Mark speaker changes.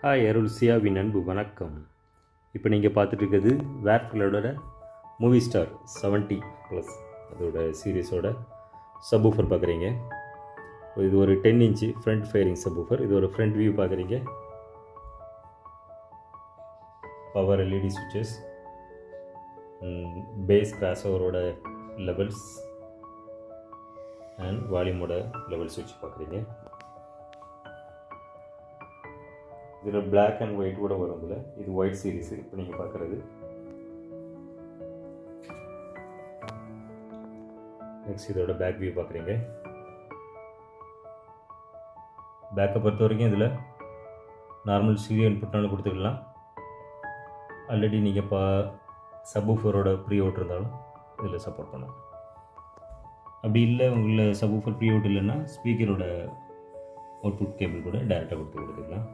Speaker 1: Hi அருள்சியாவின் அன்பு வணக்கம். இப்போ நீங்கள் பார்த்துட்டு இருக்கிறது வேர்ஃபிலோட மூவி ஸ்டார் 70+ அதோட சீரீஸோட சப்வூஃபர் பார்க்குறீங்க. இது ஒரு 10 இன்ச்சு ஃப்ரண்ட் ஃபயரிங் சப்வூஃபர். இது ஒரு ஃப்ரண்ட் வியூ பார்க்குறீங்க. பவர் எல்இடி சுவிட்சஸ், பேஸ் கிராஸ் ஓவரோட லெவல்ஸ் அண்ட் வால்யூமோட லெவல் சுவிட்ச் பார்க்குறீங்க. இதில் பிளாக் அண்ட் ஒயிட் கூட வரும். இதில் இது ஒயிட் சீரீஸ் இப்போ நீங்கள் பார்க்குறது. நெக்ஸ்ட் இதோட பேக் வியூ பார்க்குறீங்க. பேக்கை பொறுத்த வரைக்கும் இதில் நார்மல் ஸ்டீரியோ இன்புட்னாலும் கொடுத்துக்கலாம். ஆல்ரெடி நீங்கள் சப்வூஃபரோட ப்ரீ அவுட் இருந்தாலும் இதில் சப்போர்ட் பண்ணலாம். அப்படி இல்லை உங்களில் சப்வூஃபர் ப்ரீ அவுட் இல்லைன்னா ஸ்பீக்கரோட அவுட்புட் கேபிள் கூட டைரெக்டாக கொடுத்துக்கலாம்.